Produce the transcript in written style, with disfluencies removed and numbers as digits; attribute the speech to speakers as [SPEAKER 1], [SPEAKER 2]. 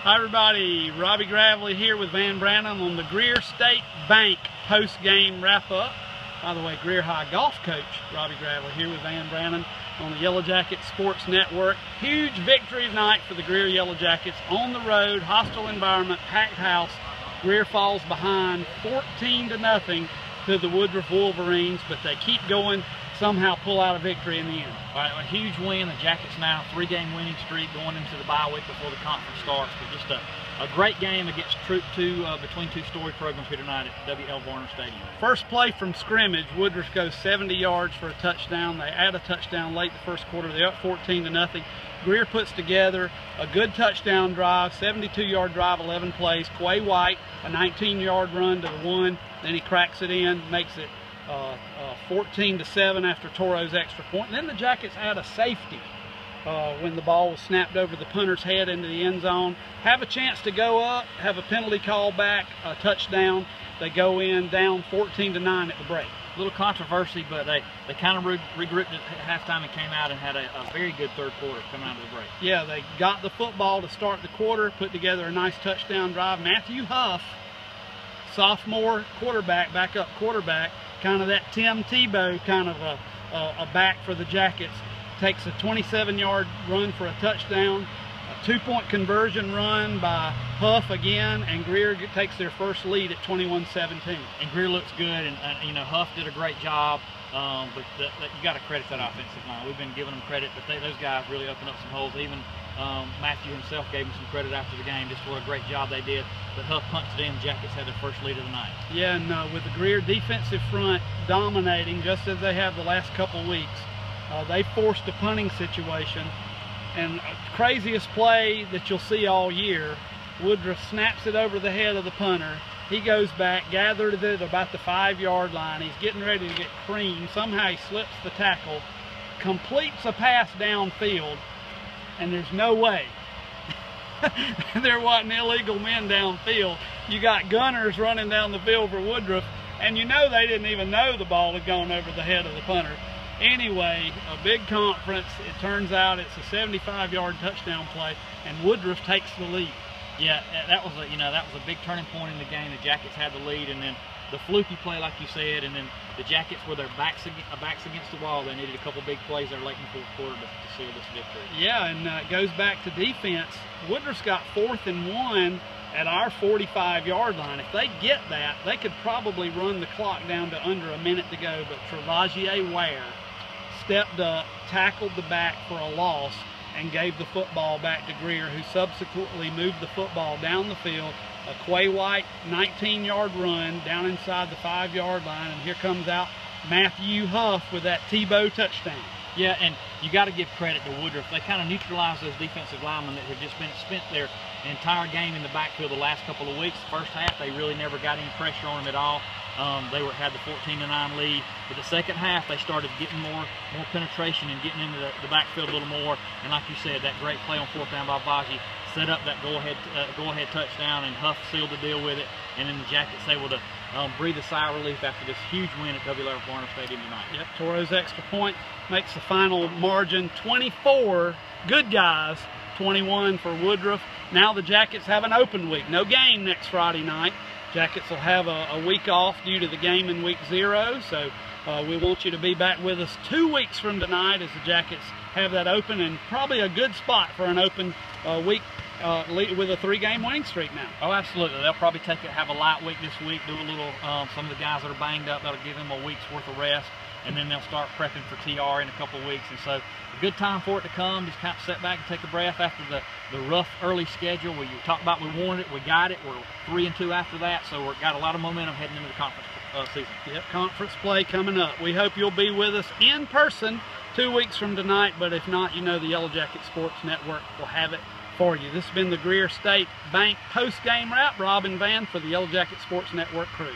[SPEAKER 1] Hi everybody, Robbie Gravely here with Van Brannan on the Greer State Bank post-game wrap-up. By the way, Greer High golf coach Robbie Gravely here with Van Brannan on the Yellow Jackets Sports Network. Huge victory tonight for the Greer Yellow Jackets on the road, hostile environment, packed house. Greer falls behind 14-0 to the Woodruff Wolverines, but they keep going, somehow pull out a victory in the end.
[SPEAKER 2] All right, a huge win. The Jackets now 3-game winning streak going into the bye week before the conference starts. But just a great game against between two storied programs here tonight at W.L. Varner Stadium.
[SPEAKER 1] First play from scrimmage, Woodruff goes 70 yards for a touchdown. They add a touchdown late the first quarter. They're up 14-0. Greer puts together a good touchdown drive, 72-yard drive, 11 plays. Quay White, a 19-yard run to the one. Then he cracks it in, makes it 14-7 after Toro's extra point. And then the Jackets add a safety when the ball was snapped over the punter's head into the end zone. Have a chance to go up, have a penalty call back, a touchdown. They go in down 14-9 at the break.
[SPEAKER 2] A little controversy, but they kind of regrouped at halftime and came out and had a very good third quarter coming out of the break.
[SPEAKER 1] Yeah, they got the football to start the quarter, put together a nice touchdown drive. Matthew Huff, sophomore quarterback, backup quarterback, kind of that Tim Tebow kind of a back for the Jackets, takes a 27-yard run for a touchdown, a 2-point conversion run by Huff again, and Greer takes their first lead at 21-17.
[SPEAKER 2] And Greer looks good, and you know, Huff did a great job, but you got to credit that offensive line. We've been giving them credit, but those guys really opened up some holes. Even Matthew himself gave him some credit after the game, just what a great job they did. But Huff punched it in. Jackets had their first lead of the night.
[SPEAKER 1] Yeah, and with the Greer defensive front dominating, just as they have the last couple weeks, they forced a punting situation. And craziest play that you'll see all year, Woodruff snaps it over the head of the punter. He goes back, gathered it about the 5-yard line. He's getting ready to get creamed. Somehow he slips the tackle, completes a pass downfield, and there's no way. There wasn't illegal men downfield. You got gunners running down the field for Woodruff, and you know they didn't even know the ball had gone over the head of the punter. Anyway, a big conference. It turns out it's a 75-yard touchdown play, and Woodruff takes the lead.
[SPEAKER 2] Yeah, that was a big turning point in the game. The Jackets had the lead, and then the fluky play, like you said, and then the Jackets with their backs against the wall. They needed a couple big plays there late in the fourth quarter to seal this victory.
[SPEAKER 1] Yeah, and it goes back to defense. Woodruff's got 4th and 1 at our 45-yard line. If they get that, they could probably run the clock down to under a minute to go, but Travasier Ware stepped up, tackled the back for a loss, and gave the football back to Greer, who subsequently moved the football down the field. A Quay White 19-yard run down inside the 5-yard line, and here comes out Matthew Huff with that Tebow touchdown.
[SPEAKER 2] Yeah, and you got to give credit to Woodruff. They kind of neutralized those defensive linemen that have just spent their entire game in the backfield the last couple of weeks. The first half, they really never got any pressure on them at all. They had the 14-9 lead, but the second half they started getting more penetration and getting into the backfield a little more. And like you said, that great play on 4th down by Vaji set up that go-ahead touchdown, and Huff sealed the deal with it. And then the Jackets able to breathe a sigh of relief after this huge win at W.L. Varner Stadium tonight.
[SPEAKER 1] Yep, Toro's extra point makes the final margin 24 good guys, 21 for Woodruff. Now the Jackets have an open week. No game next Friday night. Jackets will have a week off due to the game in week 0, so we want you to be back with us 2 weeks from tonight as the Jackets have that open, and probably a good spot for an open week with a 3-game winning streak now.
[SPEAKER 2] Oh, absolutely. They'll probably have a light week this week, do a little, some of the guys that are banged up, that'll give them a week's worth of rest, and then they'll start prepping for TR in a couple of weeks. And so a good time for it to come, just kind of sit back and take a breath after the rough early schedule. We talked about we wanted it, we got it. We're 3-2 after that, so we've got a lot of momentum heading into the conference season.
[SPEAKER 1] Yep, conference play coming up. We hope you'll be with us in person 2 weeks from tonight, but if not, you know the Yellow Jacket Sports Network will have it for you. This has been the Greer State Bank post-game wrap. Rob and Van for the Yellow Jacket Sports Network crew.